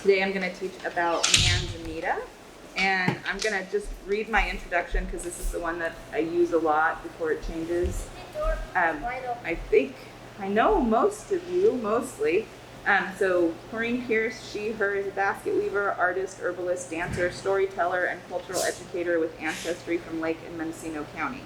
Today I'm going to teach about Manzanita, and I'm going to just read my introduction because this is the one that I use a lot before it changes. I know most of you, mostly. So Corine Pearce, she, her, is a basket weaver, artist, herbalist, dancer, storyteller, and cultural educator with ancestry from Lake and Mendocino County.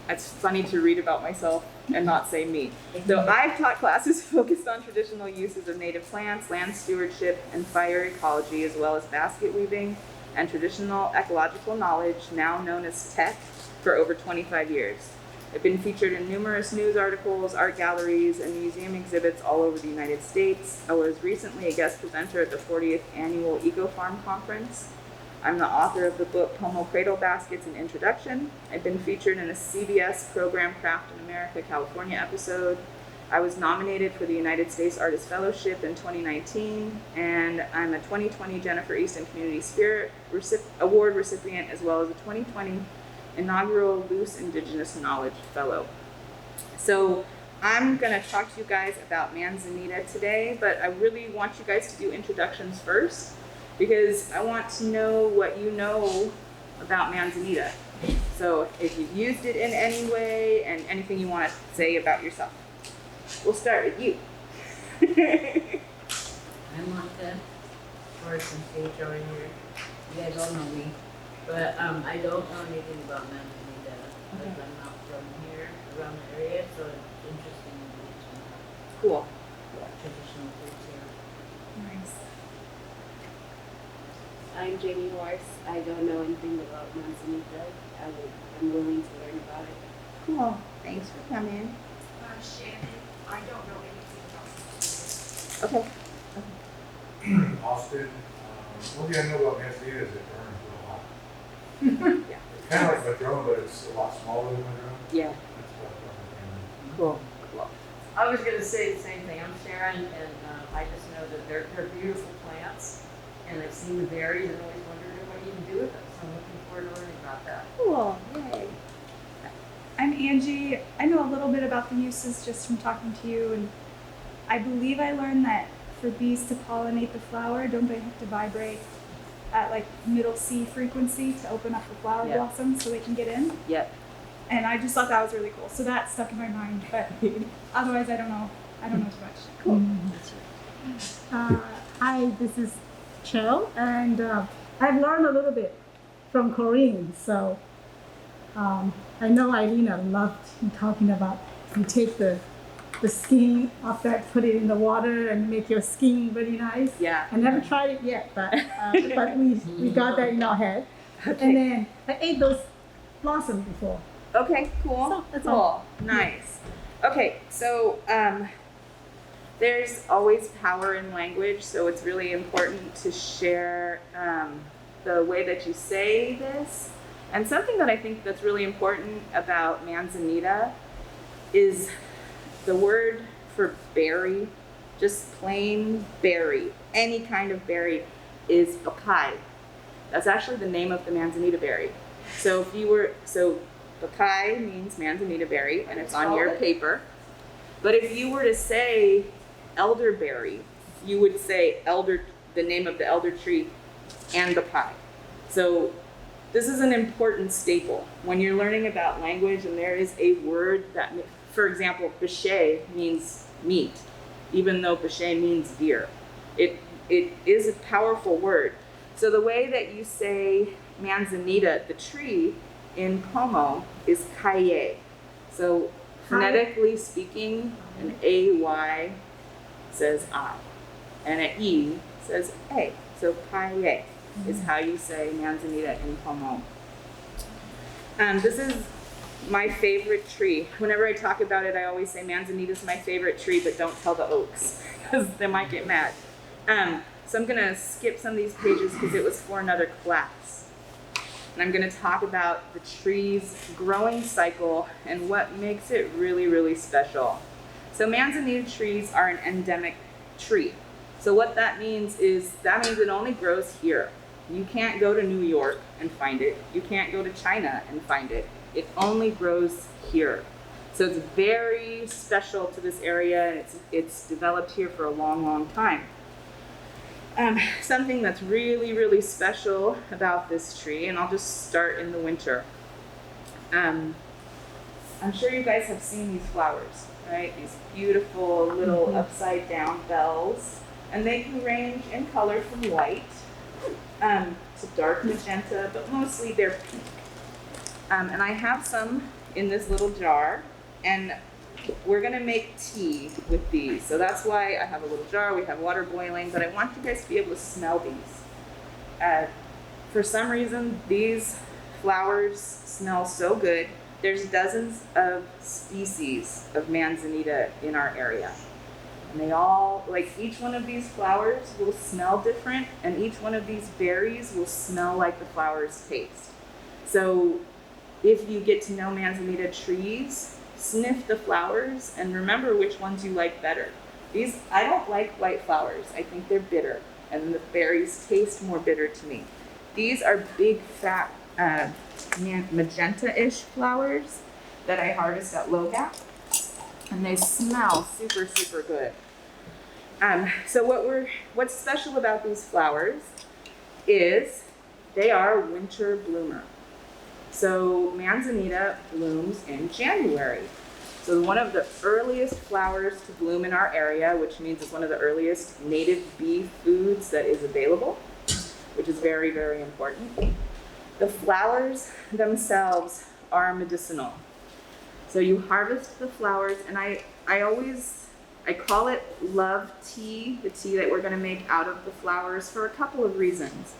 It's funny to read about myself and not say me. So I've taught classes focused on traditional uses of native plants, land stewardship, and fire ecology, as well as basket weaving and traditional ecological knowledge, now known as tech, for over 25 years. I've been featured in numerous news articles, art galleries, and museum exhibits all over the United States. I was recently a guest presenter at the 40th Annual Eco Farm Conference. I'm the author of the book Pomo Cradle Baskets and Introduction. I've been featured in a CBS program Craft in America, California episode. I was nominated for the United States Artist Fellowship in 2019, and I'm a 2020 Jennifer Easton Community Spirit Award recipient, as well as a 2020 inaugural Loose Indigenous Knowledge Fellow. So I'm going to talk to you guys about Manzanita today, but I really want you guys to do introductions first, because I want to know what you know about Manzanita. So if you've used it in any way, and anything you want to say about yourself. We'll start with you. I'm Monica, Forrest and Sage over here. You guys all know me. But I don't know anything about Manzanita, because I'm not from here, around the area, so it's interesting to me to know Cool. traditional foods here. Nice. I'm Jamie Horse. I don't know anything about Manzanita. I'm willing to learn about it. Cool. Thanks for coming. I'm Shannon. I don't know anything about Manzanita. Okay. Austin. One thing I know about Manzanita is it burns real hot. Yeah. It's kind of like Madrone, but it's a lot smaller than Madrone. Yeah. That's what I'm Cool. Cool. I was going to say the same thing. I'm Sharon, and I just know that they're beautiful plants, and I've seen the berries and always wondered what you can do with them, so I'm looking forward to learning about that. Cool. Yay. I'm Angie. I know a little bit about the uses just from talking to you, and I believe I learned that for bees to pollinate the flower, don't they have to vibrate at like middle C frequency to open up the flower Yeah. blossoms so they can get in? Yep. And I just thought that was really cool. So that stuck in my mind, but otherwise I don't know too much. Cool. Hi, this is Cheryl, and I've learned a little bit from Corine. So I know Irina loved talking about you take the skin off that, put it in the water, and make your skin really nice. Yeah. I never tried it yet, but we got that in our head. Okay. And then I ate those blossoms before. Okay, cool. So, that's cool. all. Nice. Okay, so there's always power in language, so it's really important to share the way that you say this. And something that I think that's really important about Manzanita is the word for berry, just plain berry, any kind of berry, is Bakai. That's actually the name of the Manzanita berry. So Bakai means Manzanita berry, and it's on your paper. But if you were to say elderberry, you would say the name of the elder tree and Bakai. So this is an important staple when you're learning about language, and there is a word that, for example, bêché means meat, even though bêché means deer. It is a powerful word. So the way that you say Manzanita, the tree, in Pomo is kaye. So phonetically speaking, an AY says I, and an E says A. So kaye is how you say Manzanita in Pomo. This is my favorite tree. Whenever I talk about it, I always say Manzanita is my favorite tree, but don't tell the oaks, because they might get mad. So I'm gonna skip some of these pages because it was for another class. And I'm gonna talk about the tree's growing cycle and what makes it really, really special. So Manzanita trees are an endemic tree. So what that means is, it only grows here. You can't go to New York and find it. You can't go to China and find it. It only grows here. So it's very special to this area, and it's developed here for a long, long time. Something that's really, really special about this tree, and I'll just start in the winter. I'm sure you guys have seen these flowers, right? These beautiful little upside down bells, and they can range in color from white to dark magenta, but mostly they're pink. And I have some in this little jar, and we're gonna make tea with these. So that's why I have a little jar, we have water boiling, but I want you guys to be able to smell these. For some reason, these flowers smell so good. There's dozens of species of Manzanita in our area. And they all, like each one of these flowers will smell different, and each one of these berries will smell like the flowers taste. So if you get to know Manzanita trees, sniff the flowers and remember which ones you like better. These, I don't like white flowers. I think they're bitter, and the berries taste more bitter to me. These are big, fat, magenta-ish flowers that I harvest at Low Gap, and they smell super, super good. So what's special about these flowers is they are a winter bloomer. So Manzanita blooms in January. So one of the earliest flowers to bloom in our area, which means it's one of the earliest native bee foods that is available, which is very, very important. The flowers themselves are medicinal. So you harvest the flowers, and I call it love tea, the tea that we're gonna make out of the flowers, for a couple of reasons.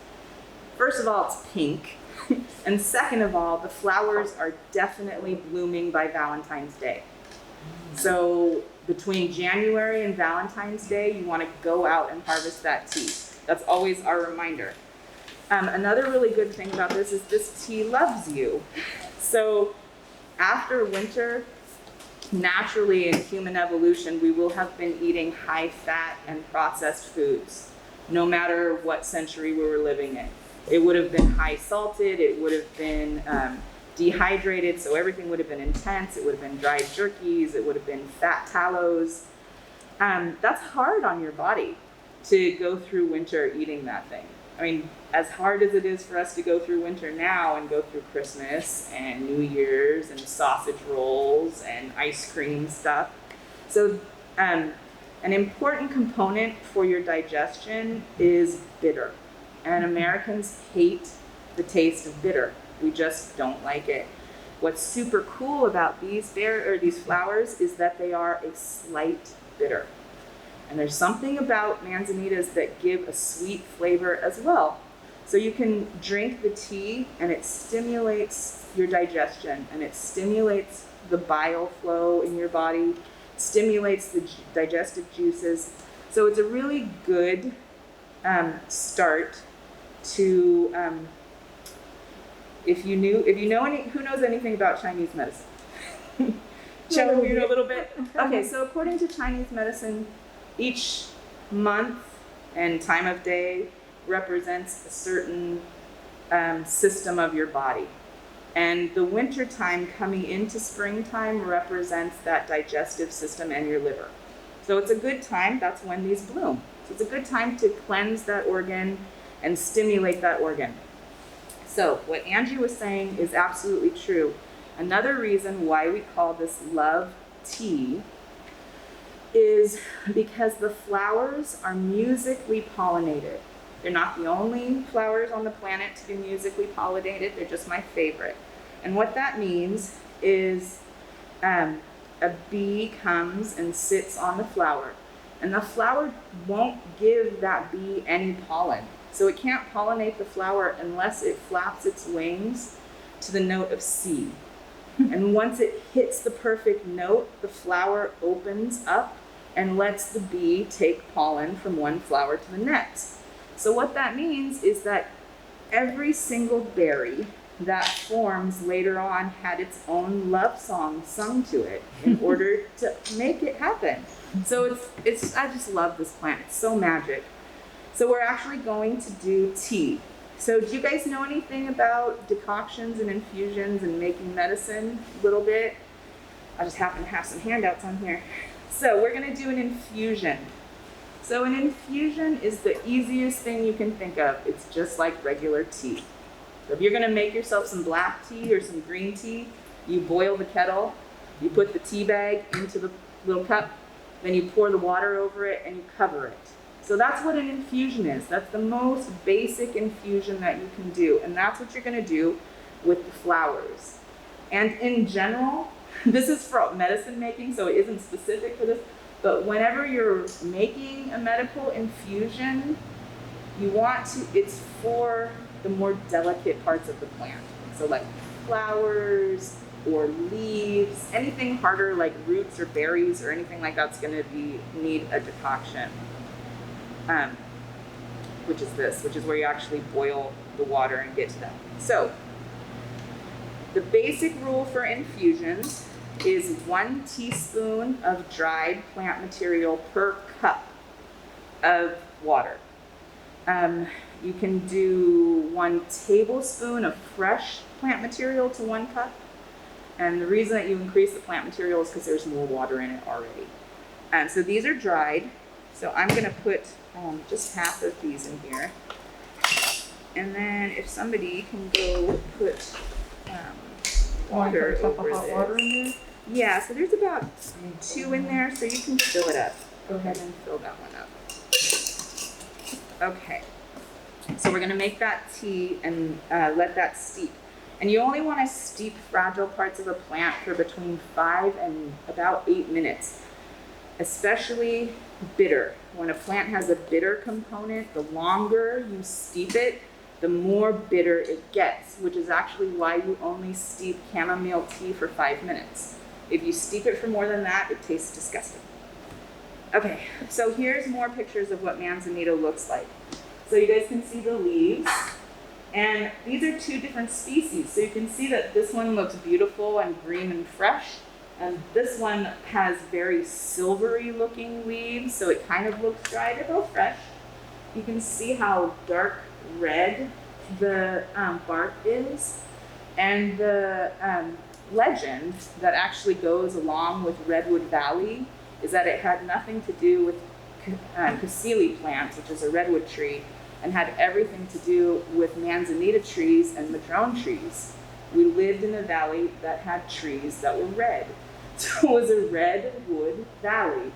First of all, it's pink. And second of all, the flowers are definitely blooming by Valentine's Day. So between January and Valentine's Day, you want to go out and harvest that tea. That's always our reminder. Another really good thing about this is this tea loves you. So after winter, naturally in human evolution, we will have been eating high fat and processed foods, no matter what century we were living in. It would have been high salted, it would have been dehydrated, so everything would have been intense. It would have been dried jerkies, it would have been fat tallows. That's hard on your body to go through winter eating that thing. I mean, as hard as it is for us to go through winter now and go through Christmas and New Year's and sausage rolls and ice cream stuff. So an important component for your digestion is bitter. And Americans hate the taste of bitter. We just don't like it. What's super cool about these flowers is that they are a slight bitter. And there's something about manzanitas that give a sweet flavor as well. So you can drink the tea and it stimulates your digestion, and it stimulates the bile flow in your body, stimulates the digestive juices. So it's a really good start to who knows anything about Chinese medicine? Joe, you know a little bit? Okay, so according to Chinese medicine, each month and time of day represents a certain system of your body. And the winter time coming into springtime represents that digestive system and your liver. So it's a good time, that's when these bloom. So it's a good time to cleanse that organ and stimulate that organ. So what Angie was saying is absolutely true. Another reason why we call this love tea is because the flowers are musically pollinated. They're not the only flowers on the planet to be musically pollinated, they're just my favorite. And what that means is a bee comes and sits on the flower, and the flower won't give that bee any pollen. So it can't pollinate the flower unless it flaps its wings to the note of C. And once it hits the perfect note, the flower opens up and lets the bee take pollen from one flower to the next. So what that means is that every single berry that forms later on had its own love song sung to it in order to make it happen. So it's I just love this plant. It's so magic. So we're actually going to do tea. So do you guys know anything about decoctions and infusions and making medicine a little bit? I just happen to have some handouts on here. So we're gonna do an infusion. So an infusion is the easiest thing you can think of. It's just like regular tea. So if you're gonna make yourself some black tea or some green tea, you boil the kettle, you put the tea bag into the little cup, then you pour the water over it and you cover it. So that's what an infusion is. That's the most basic infusion that you can do. And that's what you're gonna do with the flowers. And in general, this is for medicine making, so it isn't specific for this, but whenever you're making a medical infusion, you want to, it's for the more delicate parts of the plant. So like flowers or leaves, anything harder like roots or berries or anything like that's gonna need a decoction. Which is this, which is where you actually boil the water and get to that. So the basic rule for infusions is 1 teaspoon of dried plant material per cup of water. You can do 1 tablespoon of fresh plant material to 1 cup. And the reason that you increase the plant material is because there's more water in it already. So these are dried. So I'm gonna put just half of these in here. And then if somebody can go put water over this. Water in there? Yeah, so there's about 2 in there, so you can fill it up. Go ahead and fill that one up. Okay, so we're gonna make that tea and let that steep. And you only wanna steep fragile parts of a plant for between 5 and about 8 minutes, especially bitter. When a plant has a bitter component, the longer you steep it, the more bitter it gets, which is actually why you only steep chamomile tea for 5 minutes. If you steep it for more than that, it tastes disgusting. Okay, so here's more pictures of what Manzanita looks like. So you guys can see the leaves, and these are 2 different species. So you can see that this one looks beautiful and green and fresh, and this one has very silvery looking leaves, so it kind of looks dry. They're both fresh. You can see how dark red the bark is, and the legend that actually goes along with Redwood Valley is that it had nothing to do with Cassili plants, which is a redwood tree, and had everything to do with Manzanita trees and madrone trees. We lived in a valley that had trees that were red. So it was a redwood valley.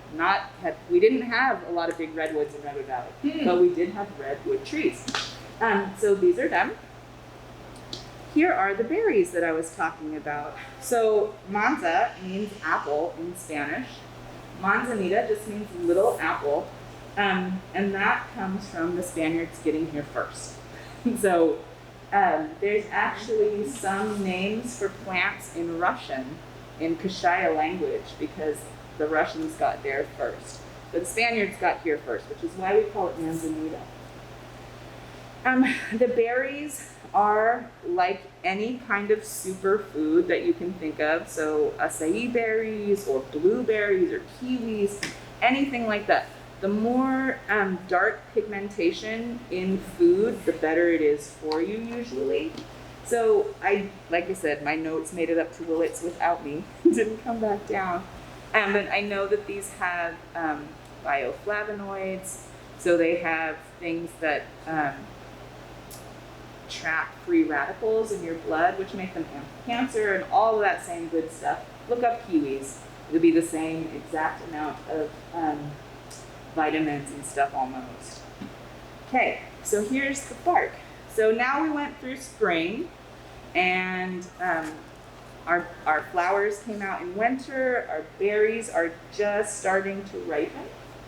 We didn't have a lot of big redwoods in Redwood Valley, but we did have redwood trees. So these are them. Here are the berries that I was talking about. So manza means apple in Spanish. Manzanita just means little apple. And that comes from the Spaniards getting here first. So there's actually some names for plants in Russian, in Kashaya language, because the Russians got there first. But the Spaniards got here first, which is why we call it Manzanita. The berries are like any kind of superfood that you can think of. So acai berries or blueberries or kiwis, anything like that. The more dark pigmentation in food, the better it is for you usually. So like I said, my notes made it up to Willits without me. Didn't come back down. But I know that these have bioflavonoids. So they have things that trap free radicals in your blood, which make them cancer and all of that same good stuff. Look up kiwis. It'll be the same exact amount of vitamins and stuff almost. Okay, so here's the bark. So now we went through spring, and our flowers came out in winter. Our berries are just starting to ripen.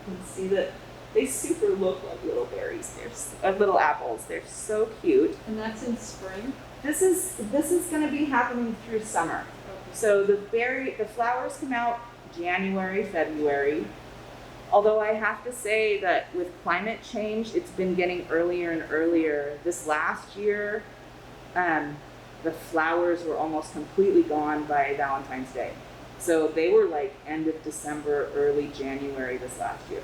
You can see that they super look like little berries. They're little apples. They're so cute. And that's in spring? This is going to be happening through summer. So the flowers come out January, February. Although I have to say that with climate change, it's been getting earlier and earlier. This last year, the flowers were almost completely gone by Valentine's Day. So they were like end of December, early January this last year.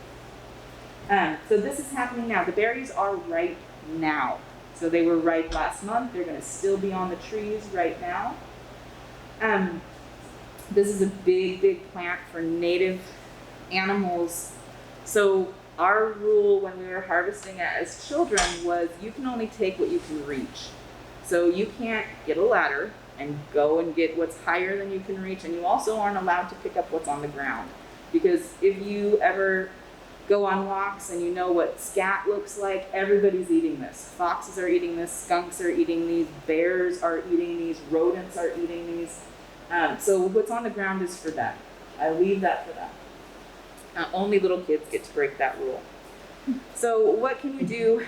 So this is happening now. The berries are ripe now. So they were ripe last month. They're going to still be on the trees right now. This is a big, big plant for native animals. So our rule when we were harvesting it as children was you can only take what you can reach. So you can't get a ladder and go and get what's higher than you can reach, and you also aren't allowed to pick up what's on the ground. Because if you ever go on walks and you know what scat looks like, everybody's eating this. Foxes are eating this, skunks are eating these, bears are eating these, rodents are eating these. So what's on the ground is for them. I leave that for them. Only little kids get to break that rule. So what can you do?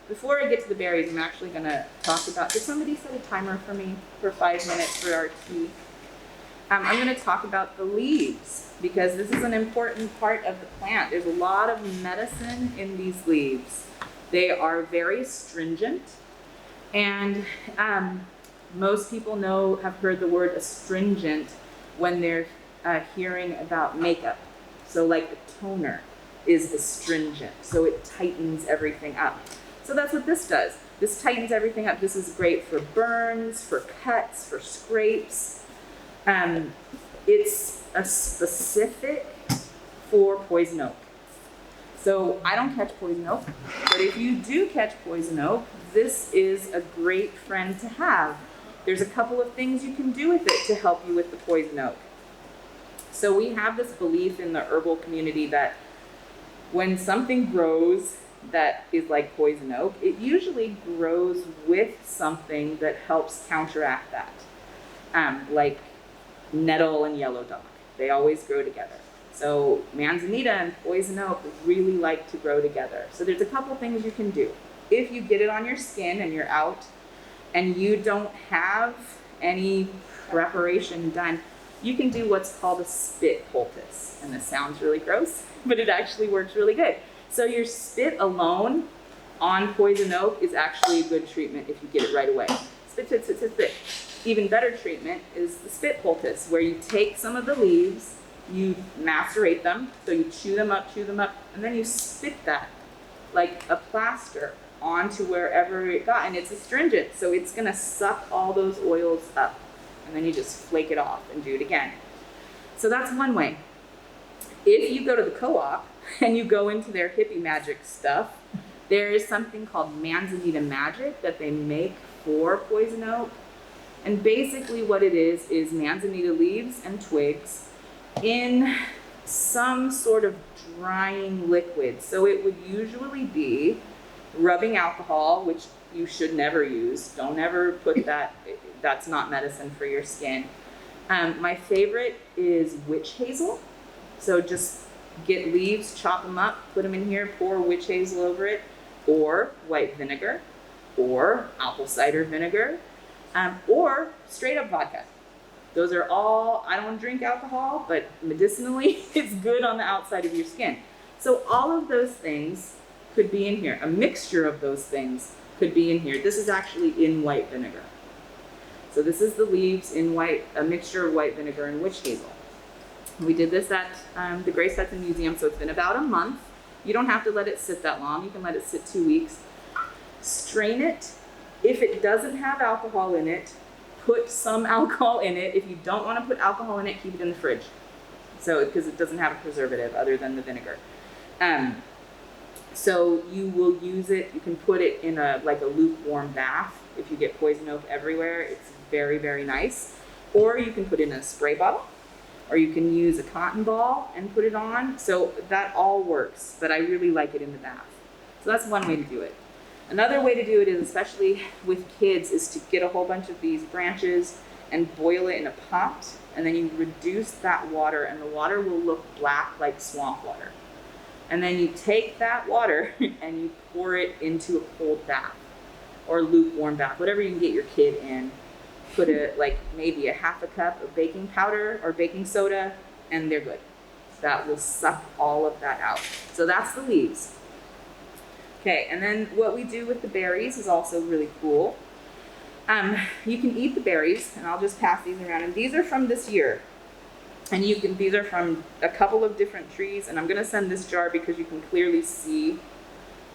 Before I get to the berries, I'm actually going to talk about, did somebody set a timer for me for 5 minutes for our tea? I'm going to talk about the leaves because this is an important part of the plant. There's a lot of medicine in these leaves. They are very astringent, and most people have heard the word astringent when they're hearing about makeup. So like a toner is astringent, so it tightens everything up. So that's what this does. This tightens everything up. This is great for burns, for cuts, for scrapes. It's a specific for poison oak. So I don't catch poison oak, but if you do catch poison oak, this is a great friend to have. There's a couple of things you can do with it to help you with the poison oak. So we have this belief in the herbal community that when something grows that is like poison oak, it usually grows with something that helps counteract that, like nettle and yellow dock. They always grow together. So manzanita and poison oak really like to grow together. So there's a couple things you can do. If you get it on your skin and you're out and you don't have any preparation done, you can do what's called a spit poultice. And this sounds really gross, but it actually works really good. So your spit alone on poison oak is actually a good treatment if you get it right away. Spit, spit, spit, spit, spit. Even better treatment is the spit poultice, where you take some of the leaves, you macerate them, so you chew them up, and then you spit that like a plaster onto wherever it got. And it's astringent, so it's gonna suck all those oils up. And then you just flake it off and do it again. So that's one way. If you go to the co-op and you go into their hippie magic stuff, there is something called Manzanita Magic that they make for poison oak. And basically what it is manzanita leaves and twigs in some sort of drying liquid. So it would usually be rubbing alcohol, which you should never use. Don't ever put that, that's not medicine for your skin. My favorite is witch hazel. So just get leaves, chop them up, put them in here, pour witch hazel over it, or white vinegar, or apple cider vinegar, or straight up vodka. Those are all, I don't drink alcohol, but medicinally, it's good on the outside of your skin. So all of those things could be in here. A mixture of those things could be in here. This is actually in white vinegar. So this is the leaves in white, a mixture of white vinegar and witch hazel. We did this at the Grace Hudson Museum, so it's been about a month. You don't have to let it sit that long. You can let it sit 2 weeks. Strain it. If it doesn't have alcohol in it, put some alcohol in it. If you don't want to put alcohol in it, keep it in the fridge. So, because it doesn't have a preservative other than the vinegar. So you will use it, you can put it in like a lukewarm bath. If you get poison oak everywhere, it's very, very nice. Or you can put it in a spray bottle, or you can use a cotton ball and put it on. So that all works, but I really like it in the bath. So that's one way to do it. Another way to do it is, especially with kids, is to get a whole bunch of these branches and boil it in a pot, and then you reduce that water, and the water will look black like swamp water. And then you take that water and you pour it into a cold bath or lukewarm bath, whatever you can get your kid in. Put like maybe a half a cup of baking powder or baking soda, and they're good. That will suck all of that out. So that's the leaves. Okay, and then what we do with the berries is also really cool. You can eat the berries, and I'll just pass these around. And these are from this year. And these are from a couple of different trees, and I'm gonna send this jar because you can clearly see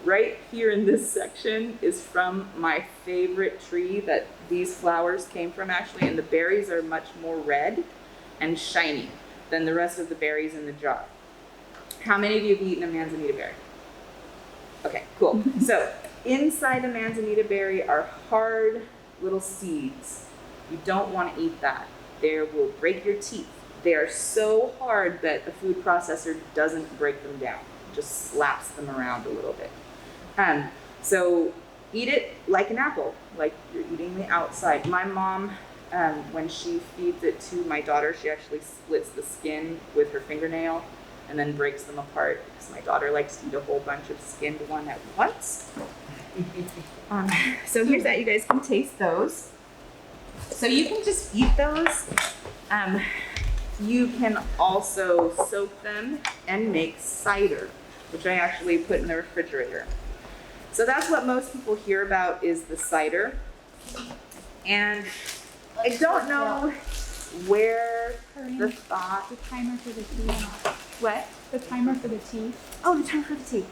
right here in this section is from my favorite tree that these flowers came from actually, and the berries are much more red and shiny than the rest of the berries in the jar. How many of you have eaten a Manzanita berry? Okay, cool. So inside the Manzanita berry are hard little seeds. You don't want to eat that. They will break your teeth. They are so hard that a food processor doesn't break them down, just slaps them around a little bit. So eat it like an apple, like you're eating the outside. My mom, when she feeds it to my daughter, she actually splits the skin with her fingernail and then breaks them apart because my daughter likes to eat a whole bunch of skinned one at once. So here's that. You guys can taste those. So you can just eat those. You can also soak them and make cider, which I actually put in the refrigerator. So that's what most people hear about is the cider. And I don't know where the thought. The timer for the tea. What? The timer for the tea. Oh, the timer for the tea.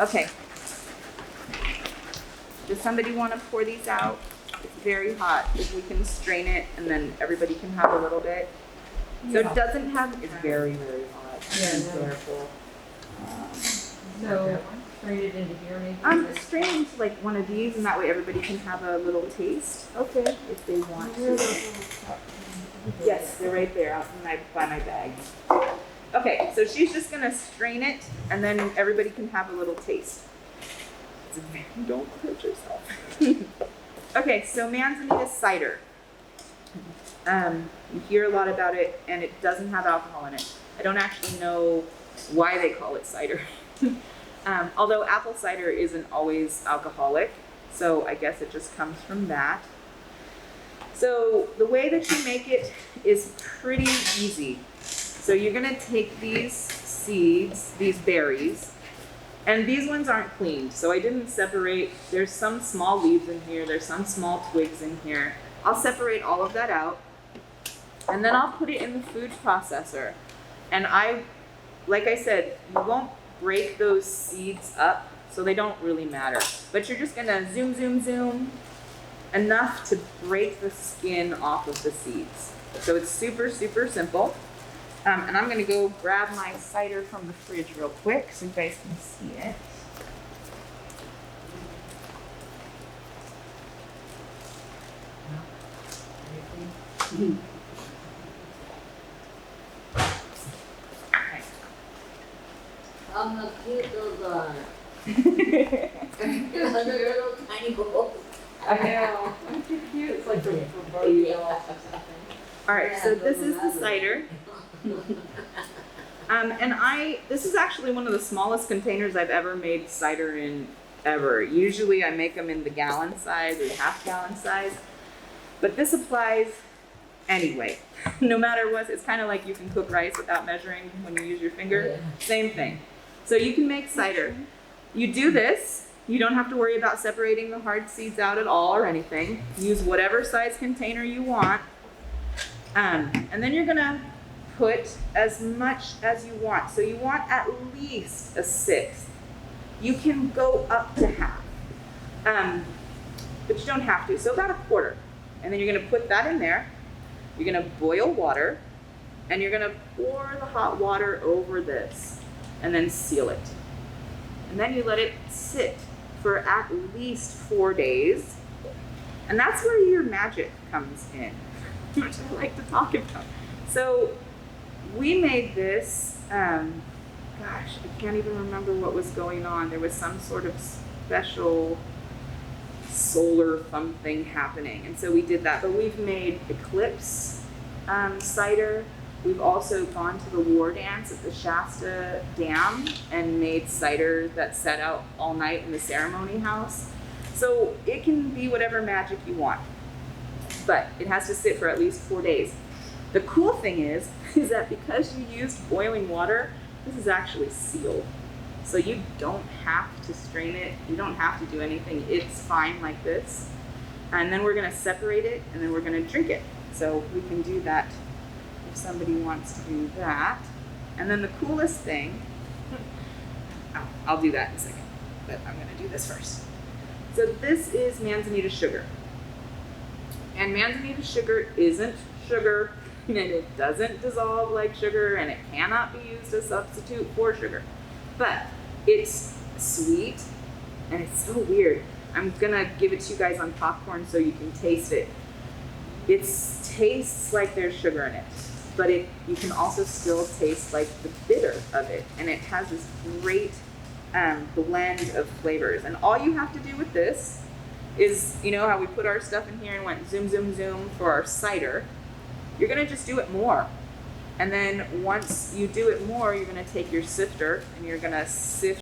Okay. Does somebody want to pour these out? It's very hot. If we can strain it and then everybody can have a little bit. So it doesn't have, it's very, very hot. Yeah, Be no. careful. So, strain it into here maybe? Strain into like one of these and that way everybody can have a little taste. Okay. If they want to. Yes, they're right there out by my bag. Okay, so she's just gonna strain it and then everybody can have a little taste. Don't hurt yourself. Okay, so Manzanita cider. You hear a lot about it and it doesn't have alcohol in it. I don't actually know why they call it cider. Although apple cider isn't always alcoholic, so I guess it just comes from that. So the way that you make it is pretty easy. So you're gonna take these seeds, these berries, and these ones aren't cleaned, so I didn't separate. There's some small leaves in here, there's some small twigs in here. I'll separate all of that out, and then I'll put it in the food processor. And like I said, you won't break those seeds up, so they don't really matter. But you're just gonna zoom, zoom, zoom, enough to break the skin off of the seeds. So it's super, super simple. And I'm gonna go grab my cider from the fridge real quick so you guys can see it. Okay. How cute those are. They're little tiny balls. I know. Cute, it's like for Barbie dolls or something. All right, so this is the cider. This is actually one of the smallest containers I've ever made cider in ever. Usually I make them in the gallon size or the half-gallon size, but this applies anyway. No matter what, it's kind of like you can cook rice without measuring when you use your finger. Same thing. So you can make cider. You do this, you don't have to worry about separating the hard seeds out at all or anything. Use whatever size container you want. And then you're gonna put as much as you want. So you want at least a sixth. You can go up to half, but you don't have to. So about a quarter. And then you're gonna put that in there. You're gonna boil water, and you're gonna pour the hot water over this, and then seal it. And then you let it sit for at least 4 days. And that's where your magic comes in, which I like to talk about. So we made this, gosh, I can't even remember what was going on. There was some sort of special solar something happening. And so we did that, but we've made Eclipse cider. We've also gone to the war dance at the Shasta Dam and made cider that sat out all night in the ceremony house. So it can be whatever magic you want, but it has to sit for at least 4 days. The cool thing is that because you used boiling water, this is actually sealed. So you don't have to strain it. You don't have to do anything. It's fine like this. And then we're gonna separate it and then we're gonna drink it. So we can do that if somebody wants to do that. And then the coolest thing, I'll do that in a second, but I'm gonna do this first. So this is Manzanita sugar. And Manzanita sugar isn't sugar. and it doesn't dissolve like sugar, and it cannot be used as a substitute for sugar. But it's sweet, and it's so weird. I'm gonna give it to you guys on popcorn so you can taste it. It tastes like there's sugar in it, but you can also still taste like the bitter of it, and it has this great blend of flavors. And all you have to do with this is, you know how we put our stuff in here and went zoom, zoom, zoom for our cider? You're gonna just do it more. And then once you do it more, you're gonna take your sifter and you're gonna sift